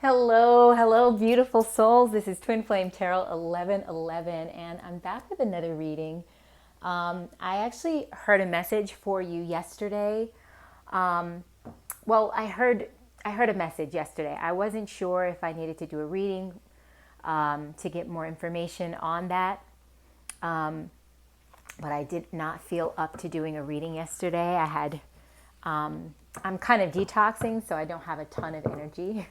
Hello, hello, beautiful souls. This is Twin Flame Tarot 1111, and I'm back with another reading. I actually heard a message for you yesterday. Um, I heard a message yesterday. I wasn't sure if I needed to do a reading to get more information on that, but I did not feel up to doing a reading yesterday. I'm kind of detoxing, so I don't have a ton of energy.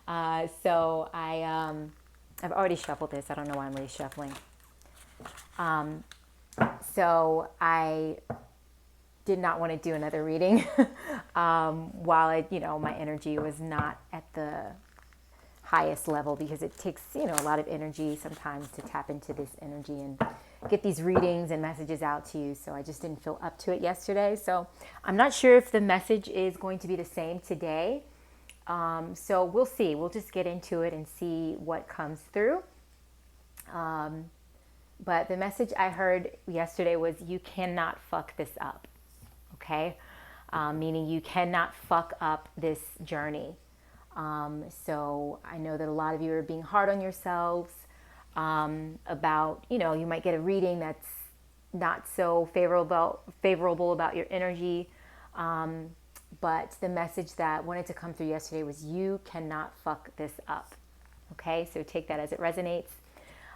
I've already shuffled this. I don't know why I'm reshuffling. So I did not want to do another reading while my energy was not at the highest level, because it takes, a lot of energy sometimes to tap into this energy and get these readings and messages out to you. So I just didn't feel up to it yesterday. So I'm not sure if the message is going to be the same today. So we'll see. We'll just get into it and see what comes through. But the message I heard yesterday was, you cannot fuck this up. Okay? Meaning you cannot fuck up this journey. So I know that a lot of you are being hard on yourselves about, you might get a reading that's not so favorable about your energy. But the message that wanted to come through yesterday was, you cannot fuck this up. Okay, so take that as it resonates.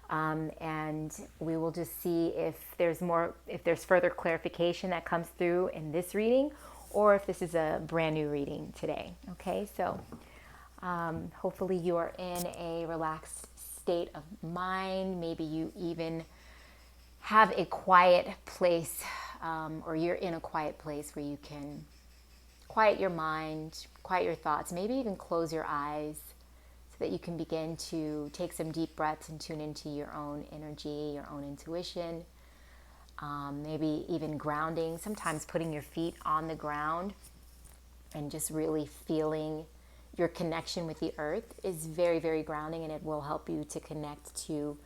And we will just see if there's further clarification that comes through in this reading, or if this is a brand new reading today. Okay, so hopefully you are in a relaxed state of mind. Maybe you even have a quiet place, or you're in a quiet place where you can quiet your mind, quiet your thoughts, maybe even close your eyes, so that you can begin to take some deep breaths and tune into your own energy, your own intuition. Maybe even grounding, sometimes putting your feet on the ground and just really feeling your connection with the earth is very, very grounding, and it will help you to connect to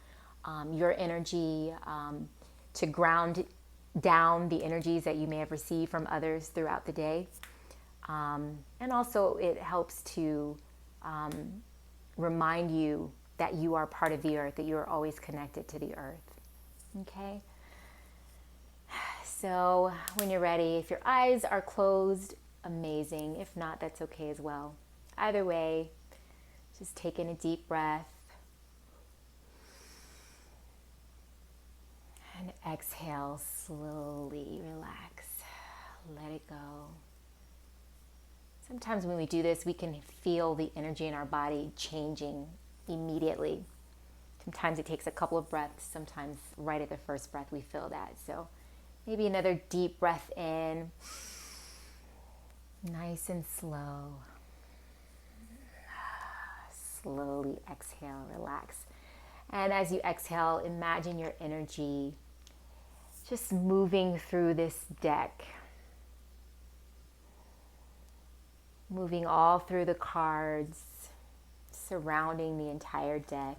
your energy, to ground down the energies that you may have received from others throughout the day. And also it helps to remind you that you are part of the earth, that you are always connected to the earth. Okay? So when you're ready, if your eyes are closed, amazing. If not, that's okay as well. Either way, just take in a deep breath and exhale slowly. Relax. Let it go. Sometimes when we do this, we can feel the energy in our body changing immediately. Sometimes it takes a couple of breaths. Sometimes right at the first breath we feel that. So maybe another deep breath in. Nice and slow. Slowly exhale, relax. And as you exhale, imagine your energy just moving through this deck. Moving all through the cards, surrounding the entire deck.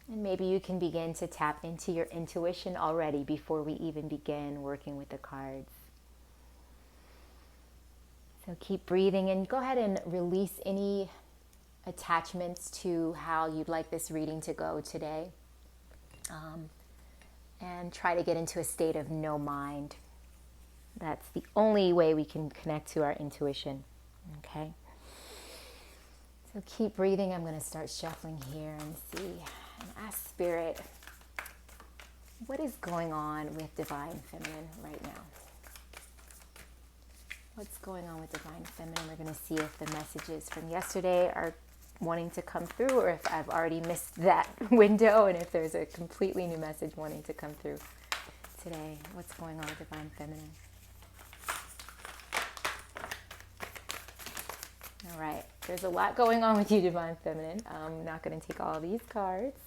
And maybe you can begin to tap into your intuition already before we even begin working with the cards. So keep breathing and go ahead and release any attachments to how you'd like this reading to go today. And try to get into a state of no mind. That's the only way we can connect to our intuition. Okay? So keep breathing. I'm going to start shuffling here and see and ask Spirit, what is going on with Divine Feminine right now? What's going on with Divine Feminine? We're going to see if the messages from yesterday are wanting to come through, or if I've already missed that window, and if there's a completely new message wanting to come through today. What's going on with Divine Feminine? All right, there's a lot going on with you, Divine Feminine. I'm not going to take all these cards.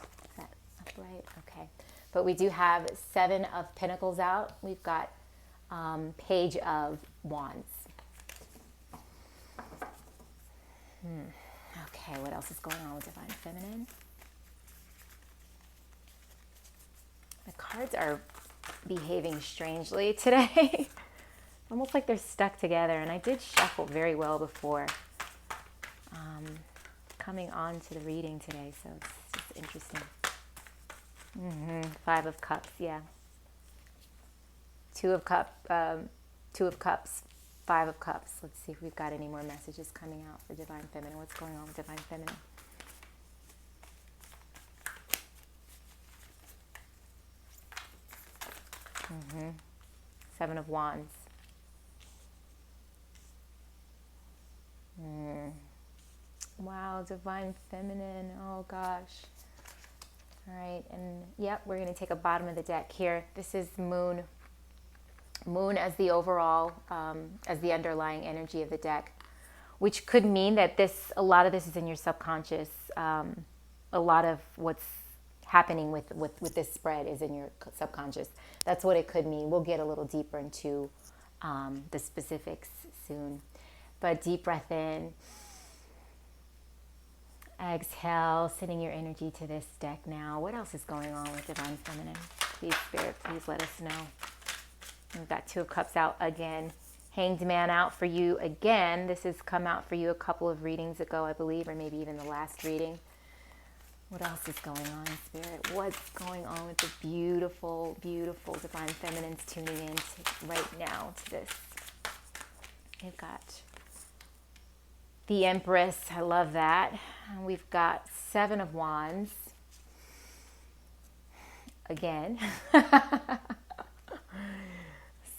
Is that upright? Okay. But we do have 7 of Pentacles out. We've got Page of Wands. Okay, what else is going on with Divine Feminine? The cards are behaving strangely today. almost like they're stuck together. And I did shuffle very well before coming on to the reading today, so it's just interesting. Five of Cups, yeah. Two of Cups, Five of Cups. Let's see if we've got any more messages coming out for Divine Feminine. What's going on with Divine Feminine? Seven of Wands. Wow, Divine Feminine. Oh gosh. All right, and yep, we're going to take a bottom of the deck here. This is Moon. Moon as the overall, as the underlying energy of the deck, which could mean that a lot of this is in your subconscious. A lot of what's happening with this spread is in your subconscious. That's what it could mean. We'll get a little deeper into the specifics soon. But deep breath in. Exhale, sending your energy to this deck now. What else is going on with Divine Feminine? Please, Spirit, please let us know. We've got Two of Cups out again. Hanged Man out for you again. This has come out for you a couple of readings ago, I believe, or maybe even the last reading. What else is going on, Spirit? What's going on with the beautiful, beautiful Divine Feminines tuning in right now to this? We've got the Empress. I love that. And we've got Seven of Wands. Again.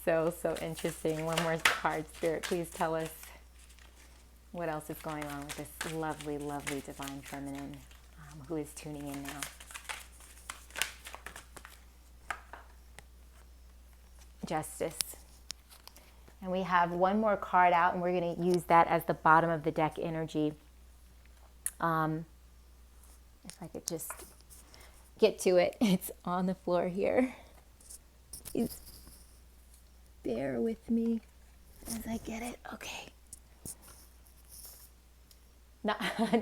So interesting. One more card, Spirit. Please tell us what else is going on with this lovely, lovely Divine Feminine who is tuning in now. Justice. And we have one more card out, and we're going to use that as the bottom of the deck energy. If I could just get to it. It's on the floor here. Please bear with me as I get it. Okay.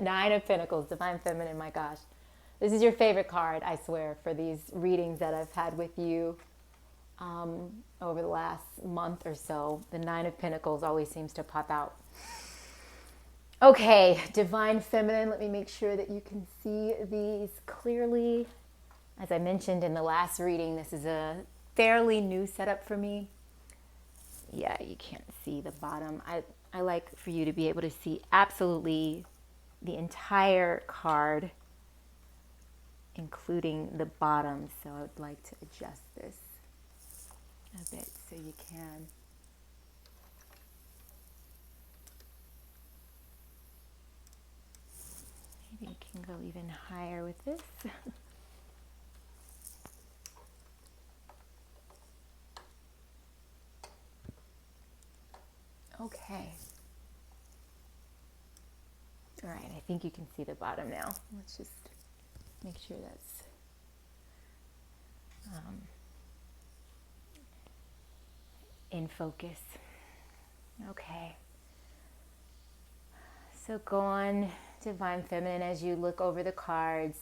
Nine of Pentacles, Divine Feminine, my gosh. This is your favorite card, I swear, for these readings that I've had with you over the last month or so. The Nine of Pentacles always seems to pop out. Okay, Divine Feminine, let me make sure that you can see these clearly. As I mentioned in the last reading, this is a fairly new setup for me. Yeah, you can't see the bottom. I like for you to be able to see absolutely the entire card, including the bottom. So I would like to adjust this a bit so you can. Maybe you can go even higher with this. Okay. All right, I think you can see the bottom now. Let's just make sure that's in focus. Okay. So go on, Divine Feminine, as you look over the cards.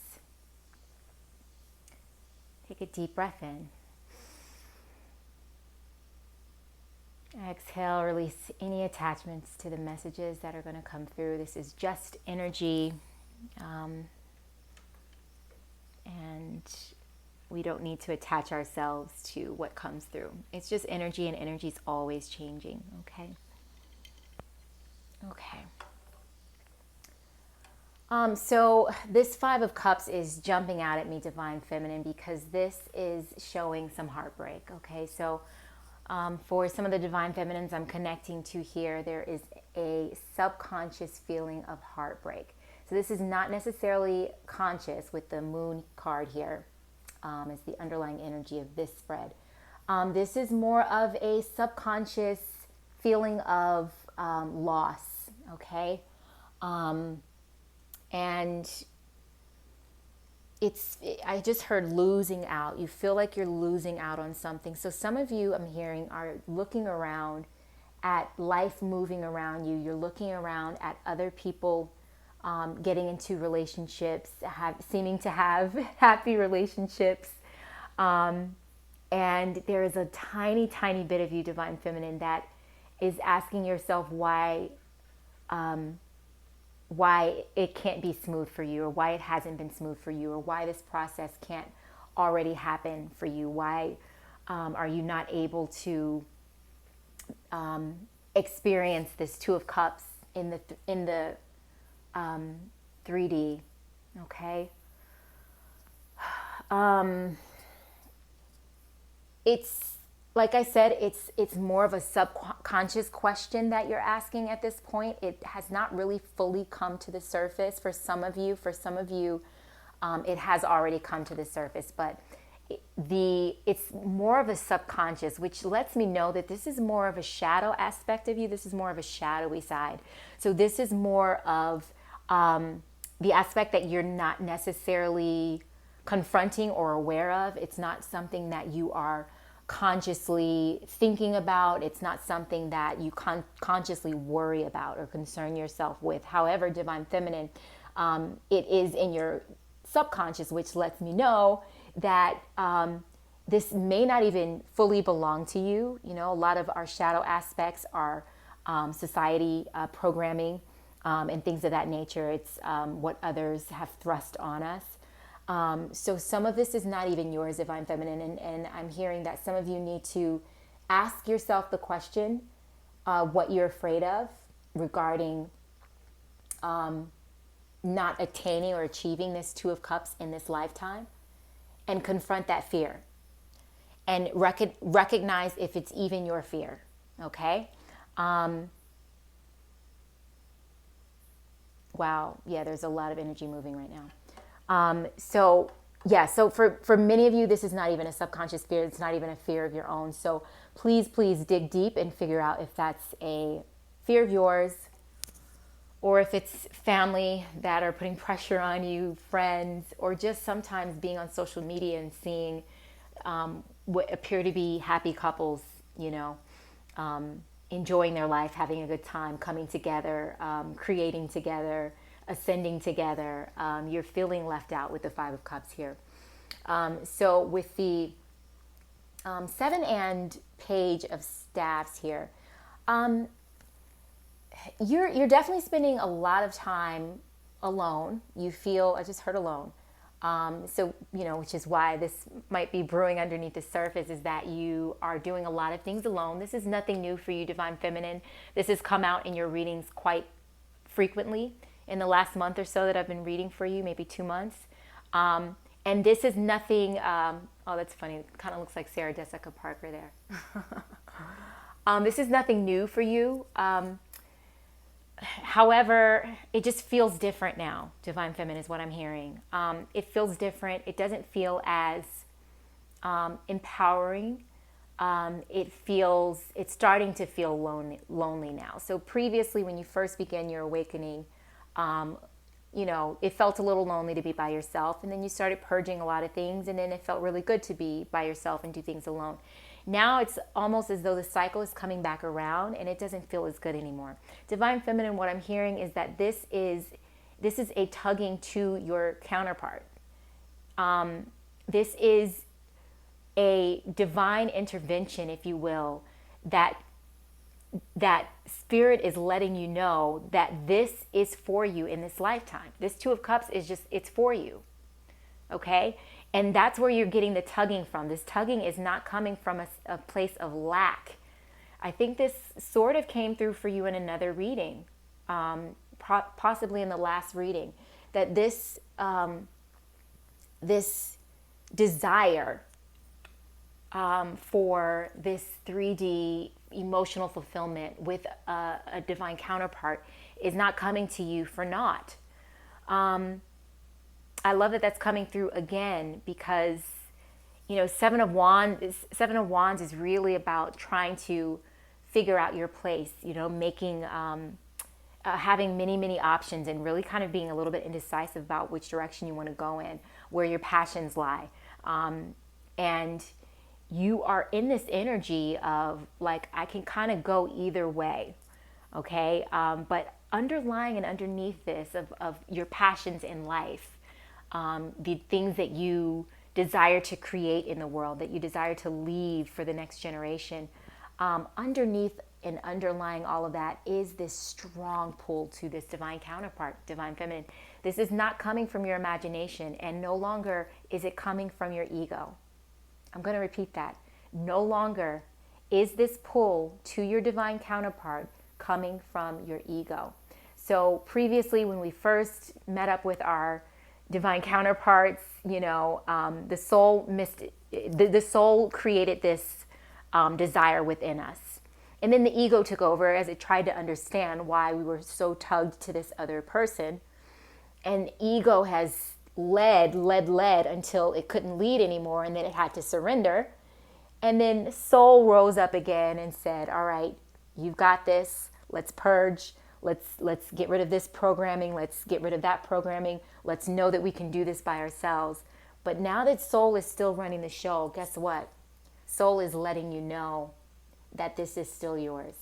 Take a deep breath in. Exhale, release any attachments to the messages that are going to come through. This is just energy. And we don't need to attach ourselves to what comes through. It's just energy, and energy is always changing, okay? Okay. So this Five of Cups is jumping out at me, Divine Feminine, because this is showing some heartbreak, okay? So for some of the Divine Feminines I'm connecting to here, there is a subconscious feeling of heartbreak. So this is not necessarily conscious with the Moon card here as the underlying energy of this spread. This is more of a subconscious feeling of loss, okay? And I just heard losing out. You feel like you're losing out on something. So some of you, I'm hearing, are looking around at life moving around you. You're looking around at other people getting into relationships, seeming to have happy relationships. And there is a tiny, tiny bit of you, Divine Feminine, that is asking yourself why it can't be smooth for you, or why it hasn't been smooth for you, or why this process can't already happen for you. Why are you not able to experience this Two of Cups in the 3D? Okay. It's like I said, it's more of a subconscious question that you're asking at this point. It has not really fully come to the surface for some of you. For some of you, it has already come to the surface, but it's more of a subconscious, which lets me know that this is more of a shadow aspect of you. This is more of a shadowy side. So this is more of the aspect that you're not necessarily confronting or aware of. It's not something that you are consciously thinking about. It's not something that you consciously worry about or concern yourself with. However, Divine Feminine, it is in your subconscious, which lets me know that this may not even fully belong to you. You know, a lot of our shadow aspects are society programming and things of that nature. It's what others have thrust on us. So some of this is not even yours, Divine Feminine, and I'm hearing that some of you need to ask yourself the question, what you're afraid of regarding not attaining or achieving this Two of Cups in this lifetime, and confront that fear and recognize if it's even your fear. Okay. Wow. Yeah, there's a lot of energy moving right now. So for many of you, this is not even a subconscious fear. It's not even a fear of your own. So please dig deep and figure out if that's a fear of yours, or if it's family that are putting pressure on you, friends, or just sometimes being on social media and seeing what appear to be happy couples, you know, enjoying their life, having a good time, coming together, creating together, ascending together. You're feeling left out with the Five of Cups here. So with the 7 and Page of Staffs here, you're definitely spending a lot of time alone. You feel, I just heard alone. So, you know, which is why this might be brewing underneath the surface, is that you are doing a lot of things alone. This is nothing new for you, Divine Feminine. This has come out in your readings quite frequently in the last month or so that I've been reading for you, maybe 2 months. And this is nothing, oh, that's funny. It kind of looks like Sarah Jessica Parker there. This is nothing new for you. However, it just feels different now. Divine Feminine is what I'm hearing. It feels different. It doesn't feel as empowering. It's starting to feel lonely now. So previously, when you first began your awakening, you know, it felt a little lonely to be by yourself, and then you started purging a lot of things, and then it felt really good to be by yourself and do things alone. Now it's almost as though the cycle is coming back around, and it doesn't feel as good anymore. Divine Feminine, what I'm hearing is that this is a tugging to your counterpart. This is a divine intervention, if you will, that spirit is letting you know that this is for you in this lifetime. This Two of Cups is just, it's for you. Okay? And that's where you're getting the tugging from. This tugging is not coming from a place of lack. I think this sort of came through for you in another reading, possibly in the last reading, that this desire for this 3D emotional fulfillment with a divine counterpart is not coming to you for naught. I love that that's coming through again, because, you know, Seven of Wands is really about trying to figure out your place, you know, making, having many options, and really kind of being a little bit indecisive about which direction you want to go in, where your passions lie. And you are in this energy of like, I can kind of go either way. Okay. But underlying and underneath this of your passions in life, the things that you desire to create in the world, that you desire to leave for the next generation, underneath and underlying all of that is this strong pull to this divine counterpart, divine feminine. This is not coming from your imagination, and no longer is it coming from your ego. I'm going to repeat that. No longer is this pull to your divine counterpart coming from your ego. So previously, when we first met up with our divine counterparts, the soul created this desire within us. And then the ego took over as it tried to understand why we were so tugged to this other person. And ego has led until it couldn't lead anymore, and then it had to surrender. And then soul rose up again and said, all right, you've got this. Let's purge. Let's get rid of this programming. Let's get rid of that programming. Let's know that we can do this by ourselves. But now that soul is still running the show, guess what? Soul is letting you know that this is still yours.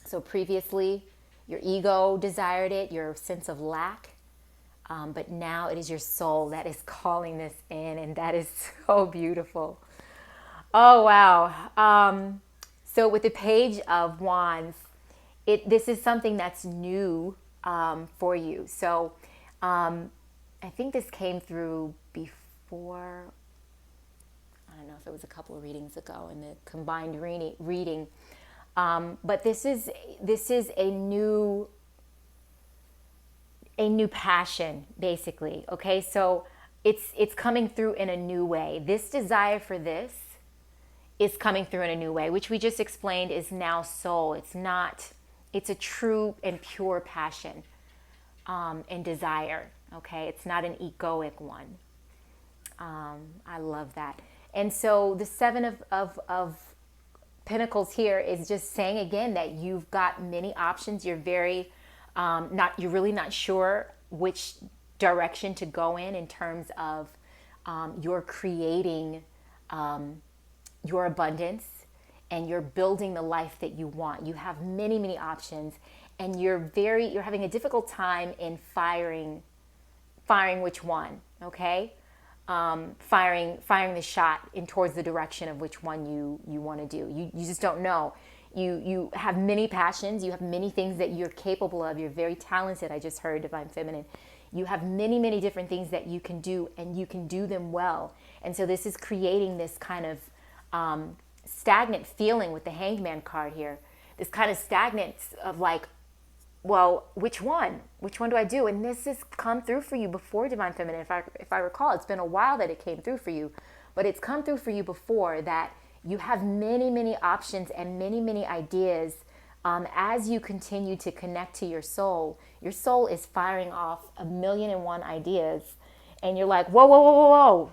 So previously, your ego desired it, your sense of lack. But now it is your soul that is calling this in, and that is so beautiful. Oh, wow. So with the Page of Wands, this is something that's new for you. So I think this came through before, I don't know if it was a couple of readings ago in the combined reading. But this is a new passion, basically. Okay, so it's coming through in a new way. This desire for this is coming through in a new way, which we just explained is now soul. It's a true and pure passion and desire. Okay, it's not an egoic one. I love that. And so the Seven of Pentacles here is just saying again that you've got many options. You're very you're really not sure which direction to go in terms of you're creating your abundance, and you're building the life that you want. You have many, many options, and you're having a difficult time in firing which one, okay? Firing the shot in towards the direction of which one you want to do. You just don't know. You have many passions. You have many things that you're capable of. You're very talented. I just heard Divine Feminine. You have many, many different things that you can do, and you can do them well. And so this is creating this kind of stagnant feeling with the Hanged card here. This kind of stagnant of like, well, which one? Which one do I do? And this has come through for you before, Divine Feminine. If I recall, it's been a while that it came through for you, but it's come through for you before that you have many, many options and many, many ideas. As you continue to connect to your soul is firing off 1,000,001 ideas, and you're like, whoa, whoa, whoa, whoa, whoa.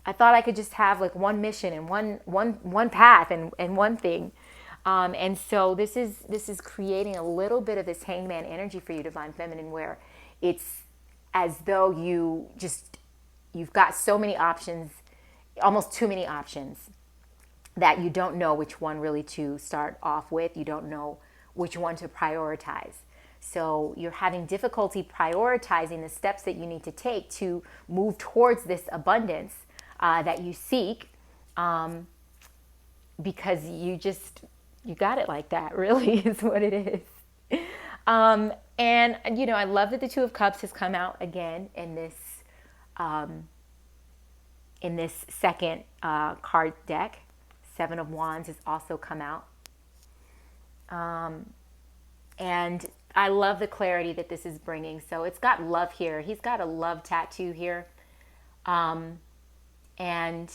I thought I could just have like one mission and one path and one thing. And so this is creating a little bit of this hangman energy for you, Divine Feminine, where it's as though you've got so many options, almost too many options, that you don't know which one really to start off with. You don't know which one to prioritize. So you're having difficulty prioritizing the steps that you need to take to move towards this abundance that you seek, because you got it like that, really is what it is. And I love that the Two of Cups has come out again in this second card deck. Seven of Wands has also come out. And I love the clarity that this is bringing. So it's got love here. He's got a love tattoo here. And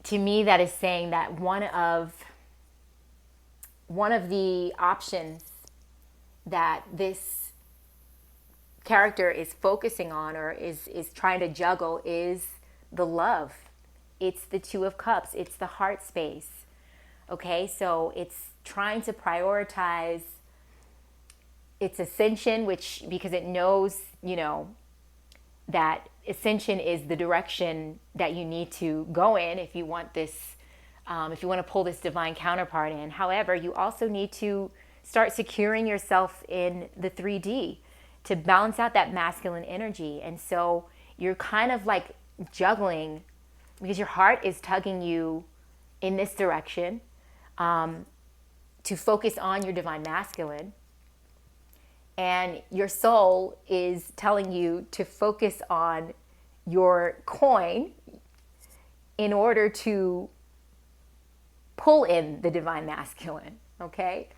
to me, that is saying that one of the options that this character is focusing on or is trying to juggle is the love. It's the Two of Cups. It's the heart space. Okay, so it's trying to prioritize its ascension, because it knows, that ascension is the direction that you need to go in if you want this, if you want to pull this divine counterpart in. However, you also need to start securing yourself in the 3D to balance out that masculine energy. And so you're kind of like juggling, because your heart is tugging you in this direction. to focus on your divine masculine, and your soul is telling you to focus on your coin in order to pull in the divine masculine, okay?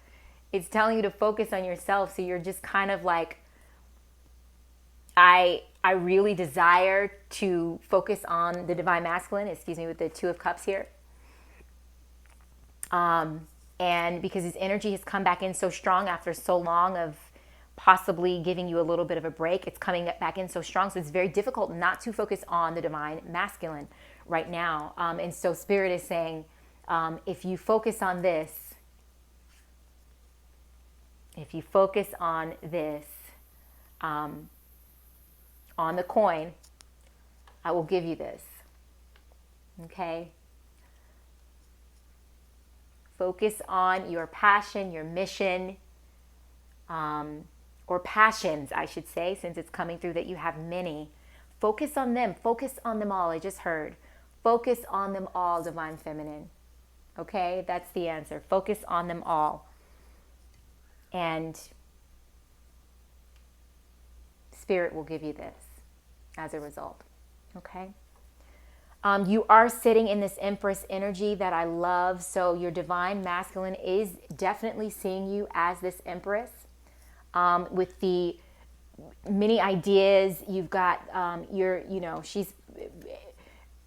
It's telling you to focus on yourself, so you're just kind of like, I really desire to focus on the divine masculine, excuse me, with the Two of Cups here. And because his energy has come back in so strong after so long of possibly giving you a little bit of a break, it's coming back in so strong. So it's very difficult not to focus on the divine masculine right now. And so Spirit is saying, if you focus on this, on the coin, I will give you this. Okay? Focus on your passion, your mission, or passions, I should say, since it's coming through that you have many. Focus on them. Focus on them all. I just heard. Focus on them all, Divine Feminine. Okay? That's the answer. Focus on them all. And Spirit will give you this as a result. Okay? You are sitting in this Empress energy that I love. So your divine masculine is definitely seeing you as this Empress, with the many ideas you've got. She's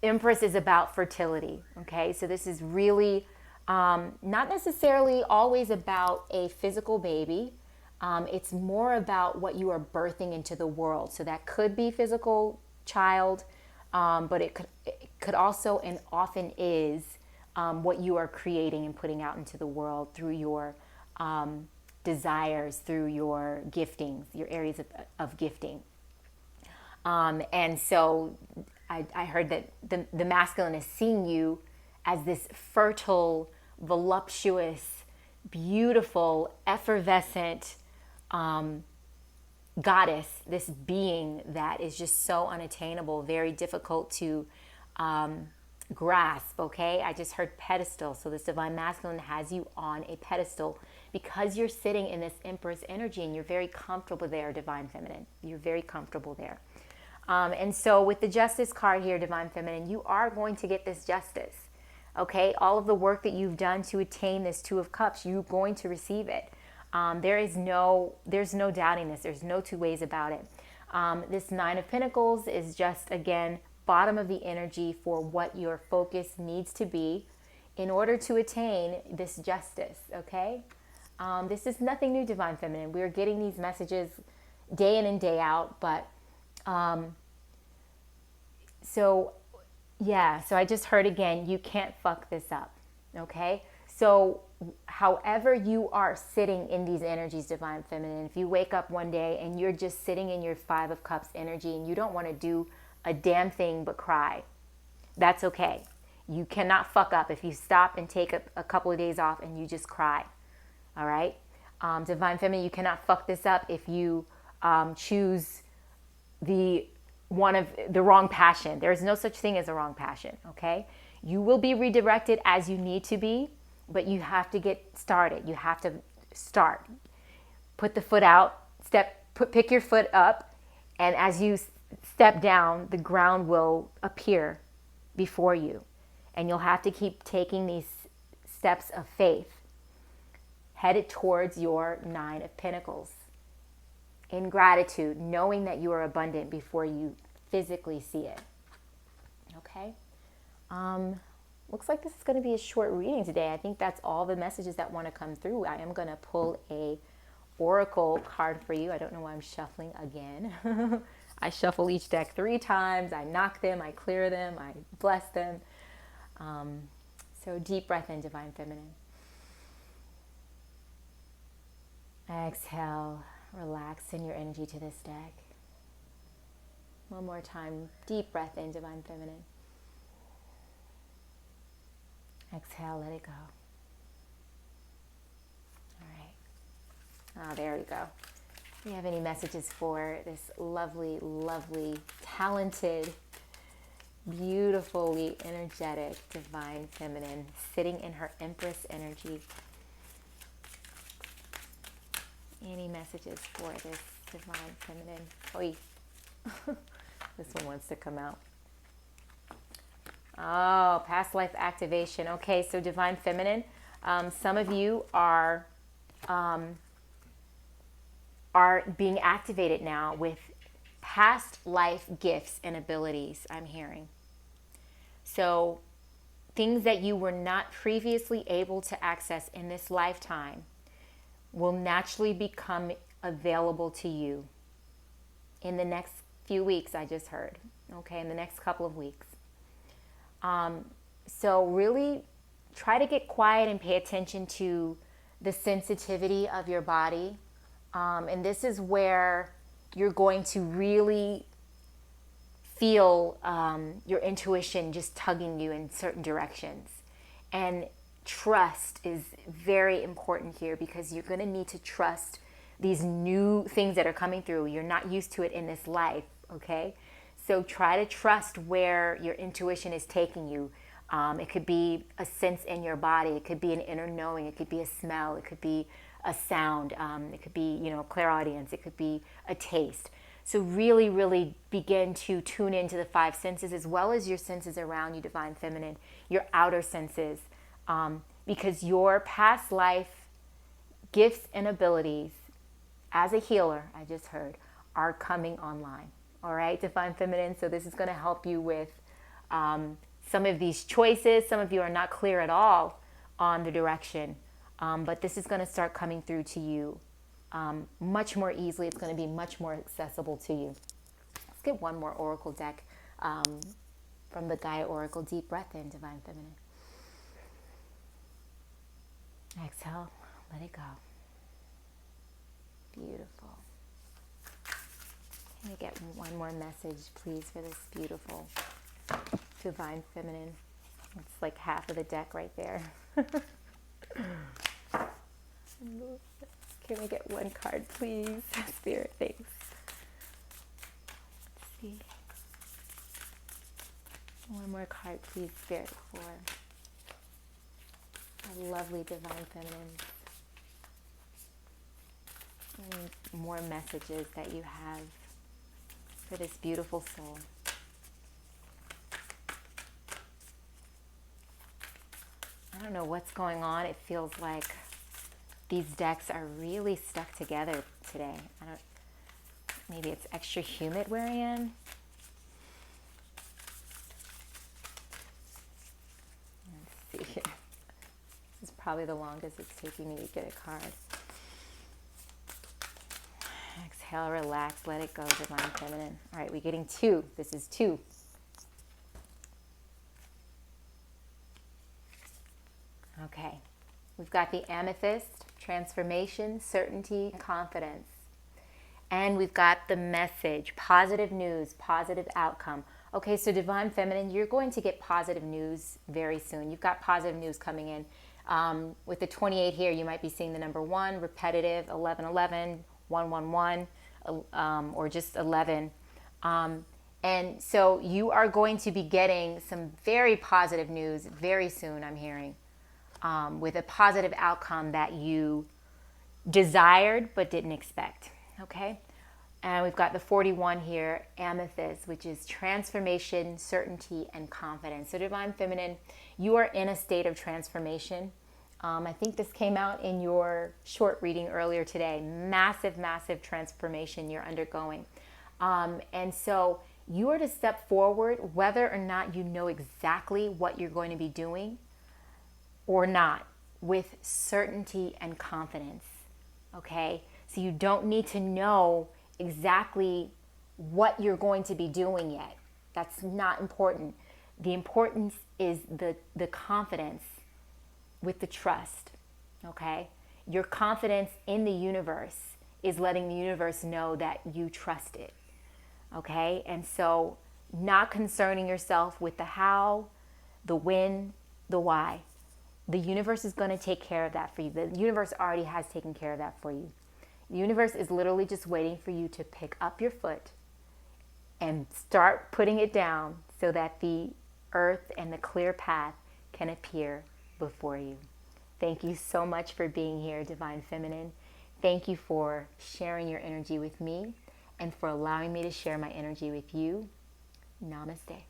Empress is about fertility. Okay, so this is really not necessarily always about a physical baby. It's more about what you are birthing into the world. So that could be physical child, but it could also and often is what you are creating and putting out into the world through your desires, through your giftings, your areas of gifting. And so I heard that the masculine is seeing you as this fertile, voluptuous, beautiful, effervescent goddess, this being that is just so unattainable, very difficult to grasp, okay? I just heard pedestal. So this divine masculine has you on a pedestal because you're sitting in this Empress energy and you're very comfortable there, Divine Feminine. You're very comfortable there. And so with the Justice card here, Divine Feminine, you are going to get this justice, okay? All of the work that you've done to attain this Two of Cups, you're going to receive it. There's no doubting this. There's no two ways about it. This Nine of Pentacles is just, again, bottom of the energy for what your focus needs to be in order to attain this justice, okay? This is nothing new, Divine Feminine. We're getting these messages day in and day out, but so I just heard again, you can't fuck this up, okay? So however you are sitting in these energies, Divine Feminine, if you wake up one day and you're just sitting in your Five of Cups energy and you don't want to do a damn thing but cry, that's okay. You cannot fuck up if you stop and take a couple of days off and you just cry, all right? Divine Feminine, you cannot fuck this up if you choose the wrong passion. There is no such thing as a wrong passion, okay? You will be redirected as you need to be, but you have to get started. You have to start. Put the foot out, pick your foot up, and as you step down, the ground will appear before you. And you'll have to keep taking these steps of faith, headed towards your Nine of Pentacles. In gratitude, knowing that you are abundant before you physically see it. Okay? Looks like this is going to be a short reading today. I think that's all the messages that want to come through. I am going to pull a oracle card for you. I don't know why I'm shuffling again. I shuffle each deck 3 times. I knock them. I clear them. I bless them. So deep breath in, Divine Feminine. Exhale. Relax, send your energy to this deck. One more time. Deep breath in, Divine Feminine. Exhale, let it go. All right. Oh, there we go. Do you have any messages for this lovely, lovely, talented, beautifully energetic Divine Feminine sitting in her Empress energy? Any messages for this divine feminine? Oi. This one wants to come out. Oh, past life activation. Okay, so divine feminine. Some of you are being activated now with past life gifts and abilities, I'm hearing. So things that you were not previously able to access in this lifetime will naturally become available to you in the next few weeks, I just heard. Okay, in the next couple of weeks. So really try to get quiet and pay attention to the sensitivity of your body. And this is where you're going to really feel your intuition just tugging you in certain directions. And trust is very important here, because you're going to need to trust these new things that are coming through. You're not used to it in this life, okay? So try to trust where your intuition is taking you. It could be a sense in your body. It could be an inner knowing. It could be a smell. It could be a sound. It could be, clairaudience. It could be a taste. So really, really begin to tune into the five senses, as well as your senses around you, divine feminine, your outer senses, because your past life gifts and abilities as a healer, I just heard, are coming online. All right, divine feminine. So this is going to help you with some of these choices. Some of you are not clear at all on the direction, but this is going to start coming through to you much more easily. It's going to be much more accessible to you. Let's get one more oracle deck from the Gaia Oracle. Deep breath in, divine feminine. Exhale, let it go. Beautiful. Can we get one more message, please, for this beautiful divine feminine? It's like half of the deck right there. Can we get one card, please? Spirit, thanks. Let's see. One more card, please, Spirit, for a lovely divine feminine. And more messages that you have for this beautiful soul. I don't know what's going on. It feels like these decks are really stuck together today. Maybe it's extra humid where I am. Let's see. This is probably the longest it's taking me to get a card. Exhale, relax, let it go, divine feminine. All right, we're getting two. This is two. Okay, we've got the amethyst, transformation, certainty, confidence. And we've got the message, positive news, positive outcome. Okay, so divine feminine, you're going to get positive news very soon. You've got positive news coming in. With the 28 here, you might be seeing the number 1, repetitive, 1111, 111, or just 11. And so you are going to be getting some very positive news very soon, I'm hearing, with a positive outcome that you desired but didn't expect, okay? And we've got the 41 here, amethyst, which is transformation, certainty, and confidence. So divine feminine, you are in a state of transformation. I think this came out in your short reading earlier today. Massive, massive transformation you're undergoing. And so you are to step forward whether or not you know exactly what you're going to be doing or not, with certainty and confidence, okay? So you don't need to know exactly what you're going to be doing yet. That's not important. The importance is the confidence with the trust, okay? Your confidence in the universe is letting the universe know that you trust it, okay? And so not concerning yourself with the how, the when, the why. The universe is going to take care of that for you. The universe already has taken care of that for you. The universe is literally just waiting for you to pick up your foot and start putting it down so that the earth and the clear path can appear before you. Thank you so much for being here, divine feminine. Thank you for sharing your energy with me and for allowing me to share my energy with you. Namaste.